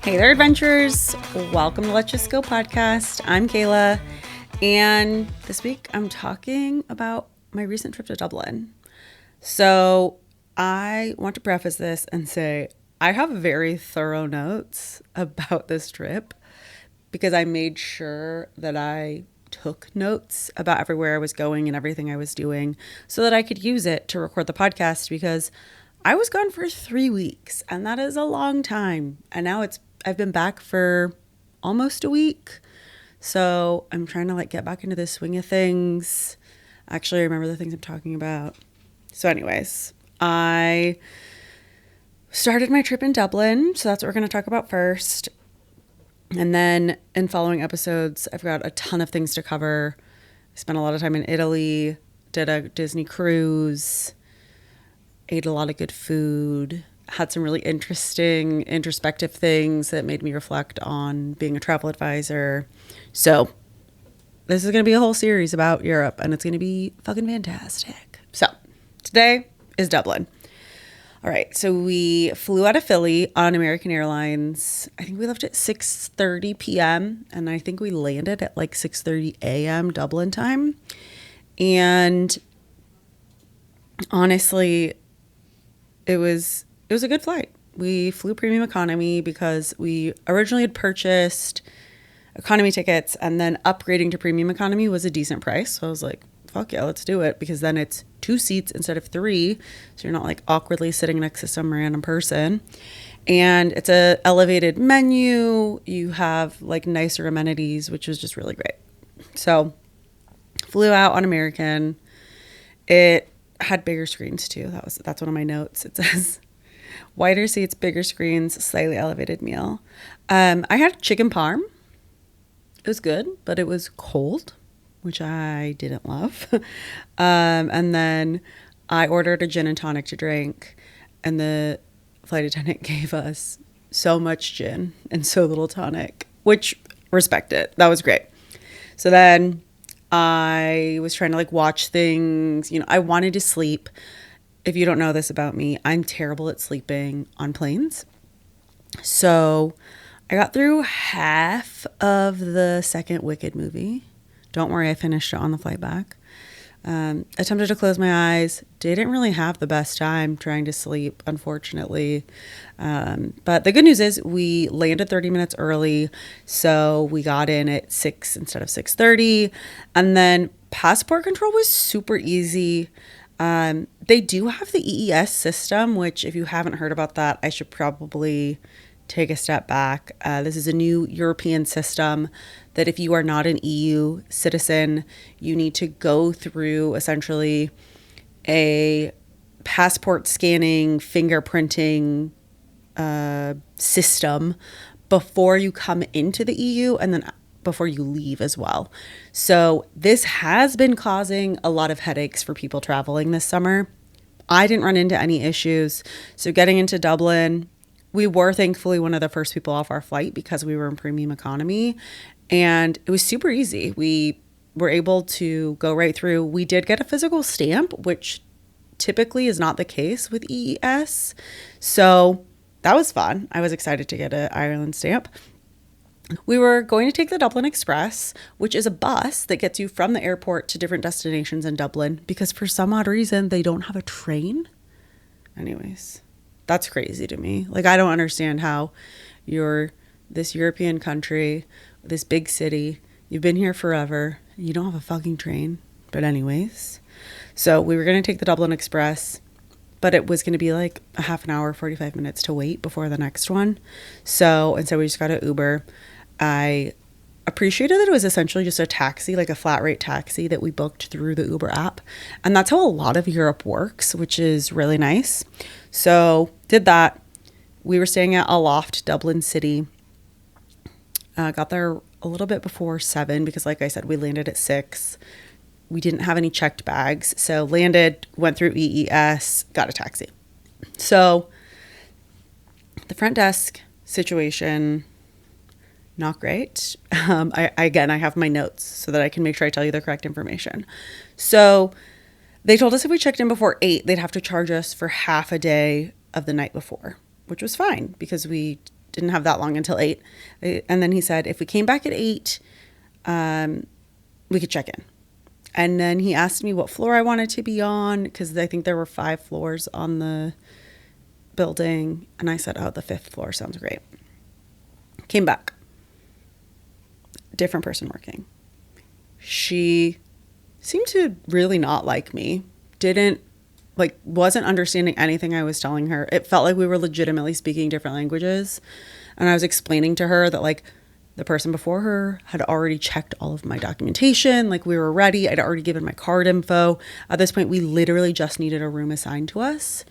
Hey there, adventurers. Welcome to Let's Just Go podcast. I'm Kayla, and this week I'm talking about my recent trip to Dublin. So I want to preface this and say I have very thorough notes about this trip because I made sure that I took notes about everywhere I was going and everything I was doing so that I could use it to record the podcast, because I was gone for 3 weeks and that is a long time. And now I've been back for almost a week. So I'm trying to get back into the swing of things. Actually, remember the things I'm talking about. So anyways, I started my trip in Dublin. So that's what we're going to talk about first. And then in following episodes, I've got a ton of things to cover. I spent a lot of time in Italy, did a Disney cruise, ate a lot of good food, had some really interesting introspective things that made me reflect on being a travel advisor. So this is going to be a whole series about Europe, and it's going to be fucking fantastic. So today is Dublin. All right, so we flew out of Philly on American Airlines. I think we left at 6:30 p.m. and I think we landed at 6:30 a.m. Dublin time. And honestly, it was a good flight. We flew premium economy because we originally had purchased economy tickets, and then upgrading to premium economy was a decent price. So I was like, fuck yeah, let's do it, because then it's 2 seats instead of 3. So you're not awkwardly sitting next to some random person. And it's a elevated menu. You have nicer amenities, which was just really great. So flew out on American. It had bigger screens too. That's one of my notes. It says wider seats, bigger screens, slightly elevated meal. I had chicken parm. It was good, but it was cold, which I didn't love. And then I ordered a gin and tonic to drink, and the flight attendant gave us so much gin and so little tonic, which respect it. That was great. So then I was trying to watch things. I wanted to sleep. If you don't know this about me, I'm terrible at sleeping on planes. So I got through half of the second Wicked movie. Don't worry, I finished it on the flight back. Attempted to close my eyes. Didn't really have the best time trying to sleep, unfortunately. But the good news is we landed 30 minutes early. So we got in at 6 instead of 6:30. And then passport control was super easy. They do have the EES system, which if you haven't heard about that, I should probably take a step back. This is a new European system that if you are not an EU citizen, you need to go through essentially a passport scanning, fingerprinting system before you come into the EU and then before you leave as well. So this has been causing a lot of headaches for people traveling this summer. I didn't run into any issues. So getting into Dublin, we were thankfully one of the first people off our flight because we were in premium economy, and it was super easy. We were able to go right through. We did get a physical stamp, which typically is not the case with EES. So that was fun. I was excited to get an Ireland stamp. We were going to take the Dublin Express, which is a bus that gets you from the airport to different destinations in Dublin, because for some odd reason, they don't have a train. Anyways, that's crazy to me. I don't understand how you're this European country, this big city, you've been here forever, you don't have a fucking train. But anyways, so we were going to take the Dublin Express, but it was going to be a half an hour, 45 minutes to wait before the next one. So instead we just got an Uber. I appreciated that it was essentially just a taxi, a flat rate taxi that we booked through the Uber app. And that's how a lot of Europe works, which is really nice. So did that. We were staying at Aloft Dublin City. Got there a little bit before 7 because, like I said, we landed at 6. We didn't have any checked bags. So landed, went through EES, got a taxi. So the front desk situation, not great. I have my notes so that I can make sure I tell you the correct information. So they told us if we checked in before 8, they'd have to charge us for half a day of the night before, which was fine because we didn't have that long until 8. And then he said, if we came back at 8, we could check in. And then he asked me what floor I wanted to be on, because I think there were 5 floors on the building. And I said, oh, the 5th floor sounds great. Came back. Different person working. She seemed to really not like me. Wasn't understanding anything I was telling her. It felt like we were legitimately speaking different languages. And I was explaining to her that like the person before her had already checked all of my documentation. Like we were ready. I'd already given my card info. At this point, we literally just needed a room assigned to us.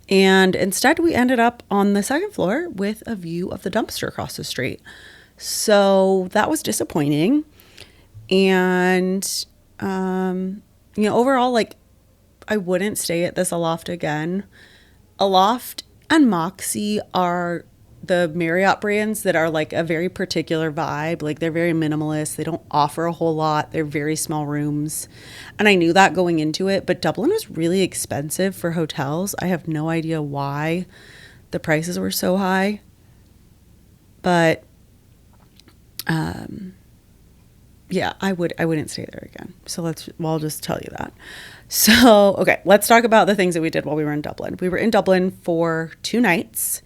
And instead we ended up on the 2nd floor with a view of the dumpster across the street. So that was disappointing. And, overall, like, I wouldn't stay at this Aloft again. Aloft and Moxie are the Marriott brands that are like a very particular vibe. Like they're very minimalist. They don't offer a whole lot. They're very small rooms. And I knew that going into it, but Dublin was really expensive for hotels. I have no idea why the prices were so high. But yeah, I wouldn't stay there again. So I'll just tell you that. So, okay, let's talk about the things that we did while we were in Dublin. We were in Dublin for 2 nights.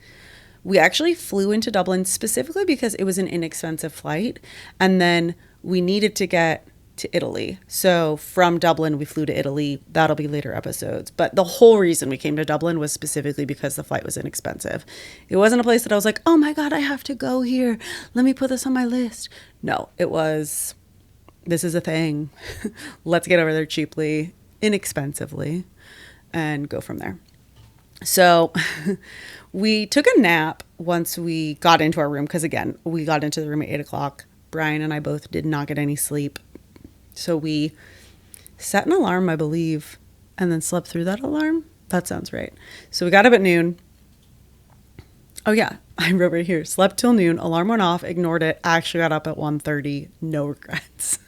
We actually flew into Dublin specifically because it was an inexpensive flight. And then we needed to get to Italy. So from Dublin, we flew to Italy. That'll be later episodes. But the whole reason we came to Dublin was specifically because the flight was inexpensive. It wasn't a place that I was like, oh my God, I have to go here. Let me put this on my list. No, it was, this is a thing. Let's get over there cheaply, inexpensively, and go from there. So we took a nap once we got into our room. Because again, we got into the room at 8 o'clock. Brian and I both did not get any sleep. So we set an alarm, I believe, and then slept through that alarm. That sounds right. So we got up at noon. Oh yeah, I wrote right here, slept till noon, alarm went off, ignored it, actually got up at 1:30, no regrets.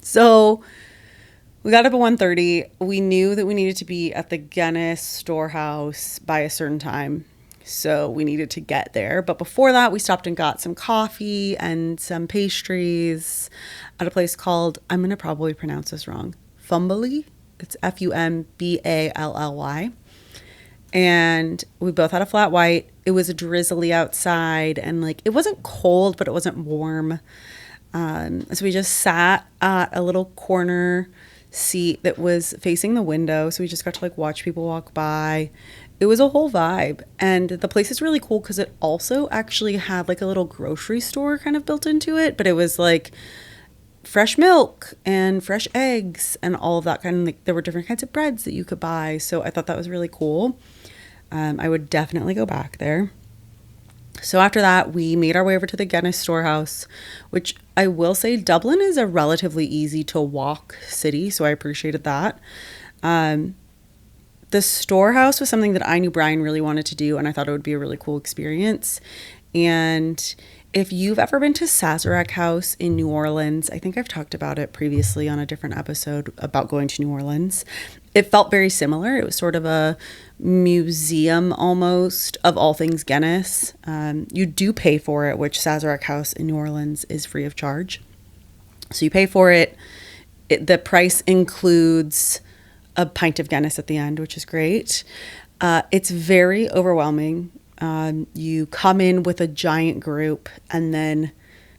So we got up at 1:30. We knew that we needed to be at the Guinness Storehouse by a certain time. So we needed to get there. But before that, we stopped and got some coffee and some pastries at a place called, I'm going to probably pronounce this wrong, Fumbally. It's Fumbally. And we both had a flat white. It was drizzly outside and like, it wasn't cold, but it wasn't warm. So we just sat at a little corner seat that was facing the window. So we just got to like watch people walk by. It was a whole vibe. And the place is really cool because it also actually had like a little grocery store kind of built into it. But it was like fresh milk and fresh eggs and all of that kind of like, there were different kinds of breads that you could buy. So I thought that was really cool. I would definitely go back there. So after that, we made our way over to the Guinness Storehouse, which I will say Dublin is a relatively easy to walk city. So I appreciated that. The Storehouse was something that I knew Brian really wanted to do, and I thought it would be a really cool experience. And if you've ever been to Sazerac House in New Orleans, I think I've talked about it previously on a different episode about going to New Orleans. It felt very similar. It was sort of a museum almost of all things Guinness. You do pay for it, which Sazerac House in New Orleans is free of charge. So you pay for it. The price includes a pint of Guinness at the end, which is great. It's very overwhelming. You come in with a giant group and then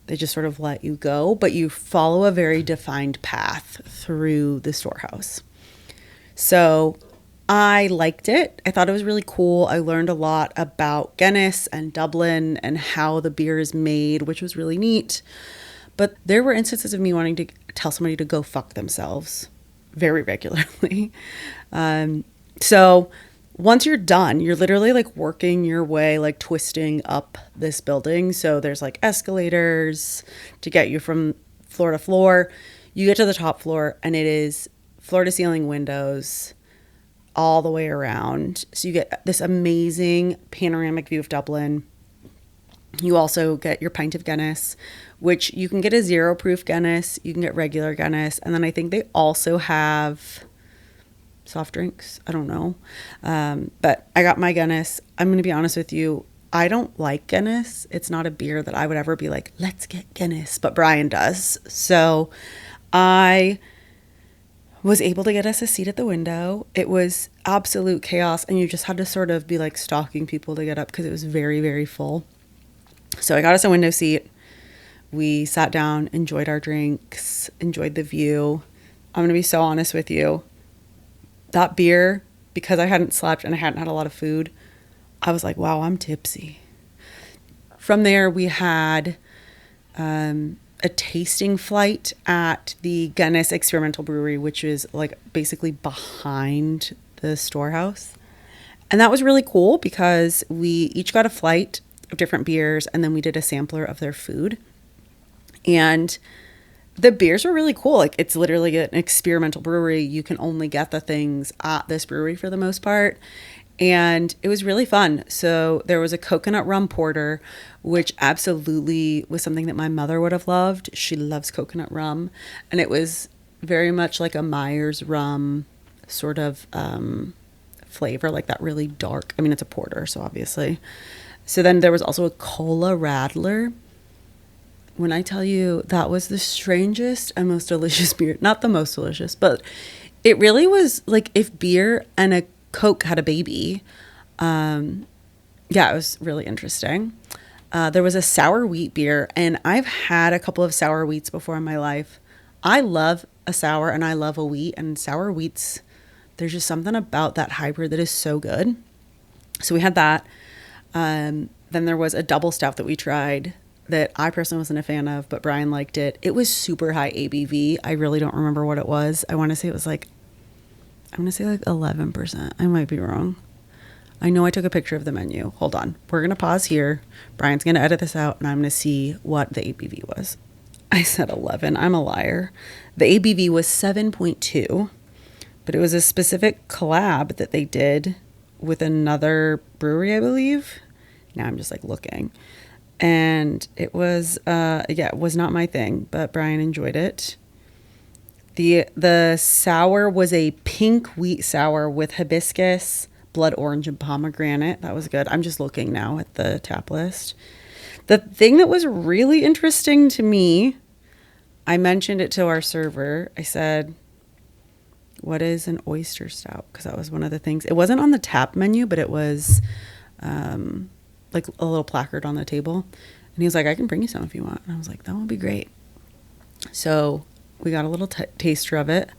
they just sort of let you go, but you follow a very defined path through the storehouse. So I liked it. I thought it was really cool. I learned a lot about Guinness and Dublin and how the beer is made, which was really neat. But there were instances of me wanting to tell somebody to go fuck themselves very regularly. So once you're done, you're literally like working your way, like twisting up this building. So there's like escalators to get you from floor to floor. You get to the top floor and it is floor to ceiling windows all the way around. So you get this amazing panoramic view of Dublin. You also get your pint of Guinness, which you can get a 0 proof Guinness. You can get regular Guinness. And then I think they also have soft drinks. I don't know. But I got my Guinness. I'm going to be honest with you. I don't like Guinness. It's not a beer that I would ever be like, let's get Guinness, but Brian does. So I was able to get us a seat at the window. It was absolute chaos, and you just had to sort of be like stalking people to get up because it was very, very full. So I got us a window seat. We sat down, enjoyed our drinks, enjoyed the view. I'm going to be so honest with you. That beer, because I hadn't slept and I hadn't had a lot of food, I was like, wow, I'm tipsy. From there, we had a tasting flight at the Guinness Experimental Brewery, which is like basically behind the storehouse. And that was really cool because we each got a flight of different beers, and then we did a sampler of their food. And the beers were really cool. Like, it's literally an experimental brewery. You can only get the things at this brewery for the most part. And it was really fun. So there was a coconut rum porter, which absolutely was something that my mother would have loved. She loves coconut rum. And it was very much like a Myers rum sort of flavor, like that really dark. I mean, it's a porter, so obviously. So then there was also a cola radler. When I tell you, that was the strangest and most delicious beer. Not the most delicious, but it really was like if beer and a Coke had a baby. Yeah, it was really interesting. There was a sour wheat beer, and I've had a couple of sour wheats before in my life. I love a sour and I love a wheat, and sour wheats, there's just something about that hybrid that is so good. So we had that. Then there was a double stout that we tried that I personally wasn't a fan of, but Brian liked it. It was super high ABV. I really don't remember what it was. I want to say it was like, I'm going to say like 11%. I might be wrong. I know I took a picture of the menu. Hold on. We're going to pause here. Brian's going to edit this out, and I'm going to see what the ABV was. I said 11. I'm a liar. The ABV was 7.2, but it was a specific collab that they did with another brewery, I believe. Now I'm just like looking. And it was, it was not my thing, but Brian enjoyed it. The sour was a pink wheat sour with hibiscus, blood orange, and pomegranate. That was good. I'm just looking now at the tap list. The thing that was really interesting to me, I mentioned it to our server. I said, what is an oyster stout? Because that was one of the things. It wasn't on the tap menu, but it was like a little placard on the table. And he was like, I can bring you some if you want. And I was like, that would be great. So we got a little taster of it.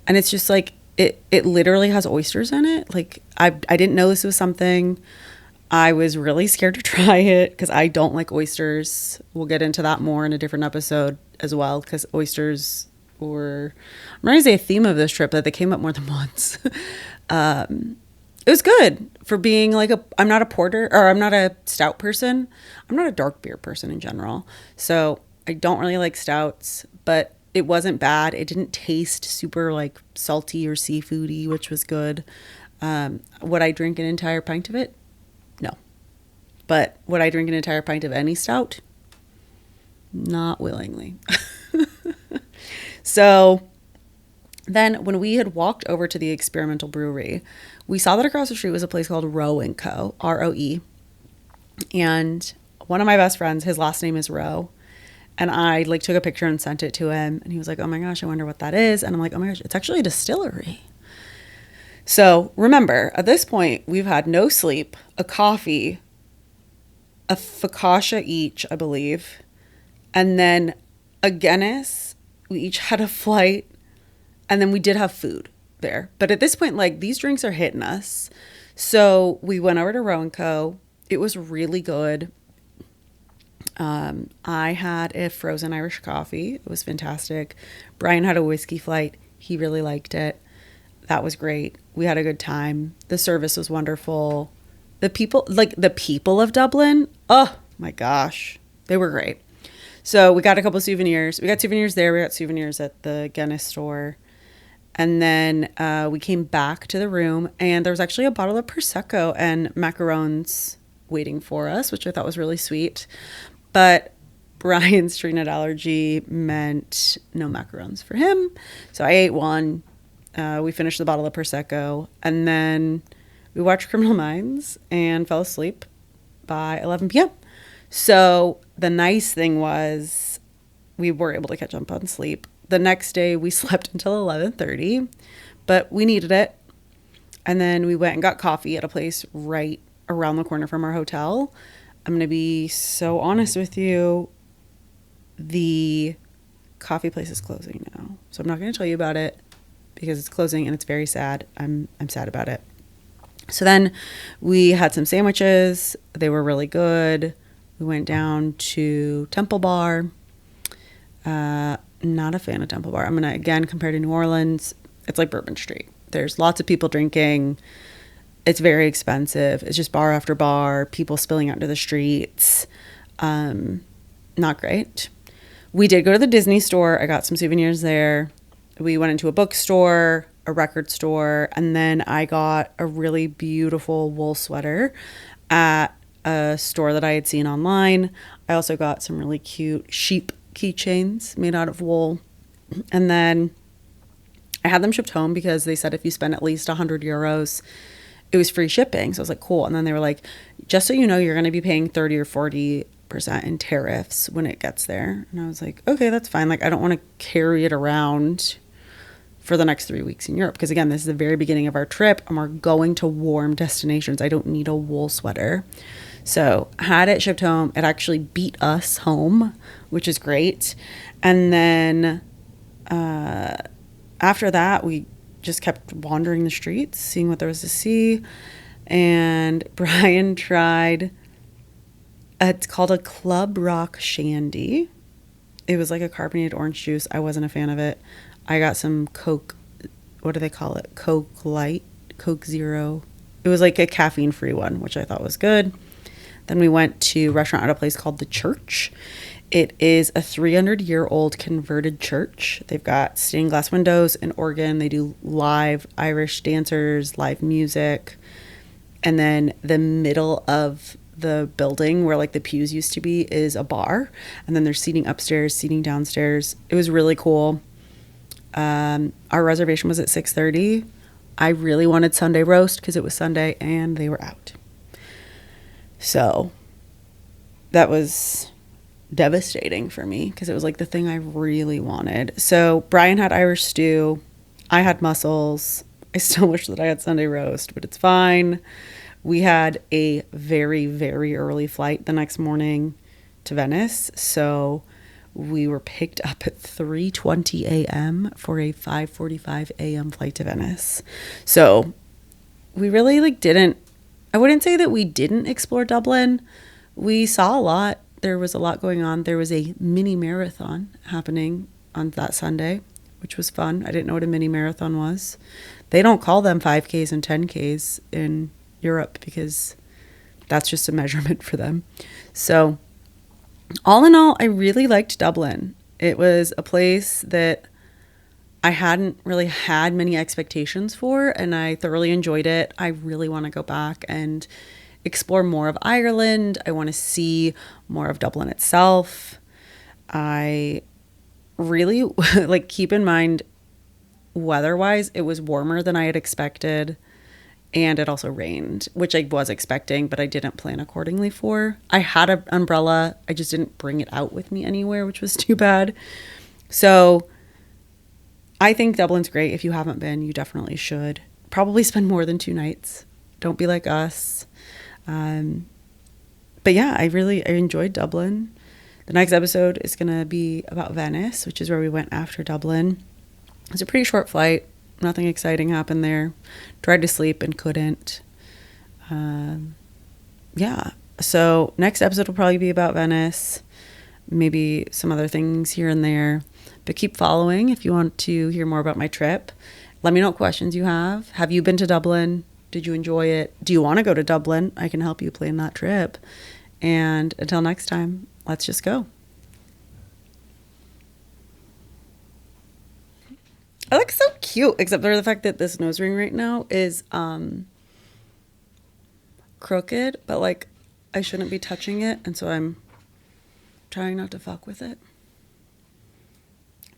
And it's just like, it literally has oysters in it. Like, I didn't know this was something. I was really scared to try it because I don't like oysters. We'll get into that more in a different episode as well, because oysters were, I'm not going to say a theme of this trip, that they came up more than once. It was good for being like I'm not a porter, or I'm not a stout person. I'm not a dark beer person in general. So I don't really like stouts, but it wasn't bad. It didn't taste super like salty or seafoody, which was good. Would I drink an entire pint of it? No. But would I drink an entire pint of any stout? Not willingly. So then when we had walked over to the experimental brewery, we saw that across the street was a place called Roe Co, ROE. And one of my best friends, his last name is Roe. And I like took a picture and sent it to him. And he was like, oh my gosh, I wonder what that is. And I'm like, oh my gosh, it's actually a distillery. So remember, at this point, we've had no sleep, a coffee, a focaccia each, I believe. And then a Guinness. We each had a flight. And then we did have food there. But at this point, like, these drinks are hitting us. So we went over to Roe Co. It was really good. I had a frozen Irish coffee. It was fantastic. Brian had a whiskey flight. He really liked it. That was great. We had a good time. The service was wonderful. The people of Dublin, oh my gosh, they were great. So we got a couple of souvenirs. We got souvenirs there. We got souvenirs at the Guinness store. And then we came back to the room, and there was actually a bottle of Prosecco and macarons waiting for us, which I thought was really sweet. But Brian's tree nut allergy meant no macarons for him. So I ate one. We finished the bottle of Prosecco, and then we watched Criminal Minds and fell asleep by 11 p.m. So the nice thing was we were able to catch up on sleep. The next day we slept until 11:30, but we needed it. And then we went and got coffee at a place right around the corner from our hotel. I'm going to be so honest with you. The coffee place is closing now. So I'm not going to tell you about it because it's closing and it's very sad. I'm sad about it. So then we had some sandwiches. They were really good. We went down to Temple Bar. Not a fan of Temple Bar. I'm going to, again, compare to New Orleans. It's like Bourbon Street. There's lots of people drinking. It's very expensive. It's just bar after bar, people spilling out into the streets. Not great. We did go to the Disney store. I got some souvenirs there. We went into a bookstore, a record store, and then I got a really beautiful wool sweater at a store that I had seen online. I also got some really cute sheep keychains made out of wool. And then I had them shipped home because they said if you spend at least 100 euros, it was free shipping. So I was like, cool. And then they were like, just so you know, you're going to be paying 30 or 40% in tariffs when it gets there. And I was like, okay, that's fine. Like, I don't want to carry it around for the next 3 weeks in Europe. Because again, this is the very beginning of our trip and we're going to warm destinations. I don't need a wool sweater. So had it shipped home. It actually beat us home, which is great. And then after that, we just kept wandering the streets, seeing what there was to see. And Brian tried, it's called a Club Rock Shandy. It was like a carbonated orange juice. I wasn't a fan of it. I got some Coke, what do they call it? Coke Light, Coke Zero. It was like a caffeine-free one, which I thought was good. Then we went to a restaurant at a place called The Church. It is a 300-year-old converted church. They've got stained glass windows, an organ. They do live Irish dancers, live music. And then the middle of the building where like the pews used to be is a bar. And then there's seating upstairs, seating downstairs. It was really cool. Our reservation was at 6:30. I really wanted Sunday roast because it was Sunday and they were out. So that was devastating for me because it was like the thing I really wanted. So Brian had Irish stew. I had mussels. I still wish that I had Sunday roast, but it's fine. We had a very, very early flight the next morning to Venice. So we were picked up at 3:20 a.m. for a 5:45 a.m. flight to Venice. So we really I wouldn't say that we didn't explore Dublin. We saw a lot. There was a lot going on. There was a mini marathon happening on that Sunday, which was fun. I didn't know what a mini marathon was. They don't call them 5Ks and 10Ks in Europe because that's just a measurement for them. So all in all, I really liked Dublin. It was a place that I hadn't really had many expectations for, and I thoroughly enjoyed it. I really want to go back and explore more of Ireland. I want to see more of Dublin itself. I really keep in mind weather-wise, it was warmer than I had expected, and it also rained, which I was expecting, but I didn't plan accordingly for. I had an umbrella. I just didn't bring it out with me anywhere, which was too bad. So I think Dublin's great. If you haven't been, you definitely should. Probably spend more than 2 nights. Don't be like us. But yeah, I enjoyed Dublin. The next episode is going to be about Venice, which is where we went after Dublin. It was a pretty short flight. Nothing exciting happened there. Tried to sleep and couldn't. Yeah. So next episode will probably be about Venice. Maybe some other things here and there. But keep following if you want to hear more about my trip. Let me know what questions you have. Have you been to Dublin? Did you enjoy it? Do you want to go to Dublin? I can help you plan that trip. And until next time, let's just go. I look so cute, except for the fact that this nose ring right now is crooked, but like I shouldn't be touching it, and so I'm trying not to fuck with it.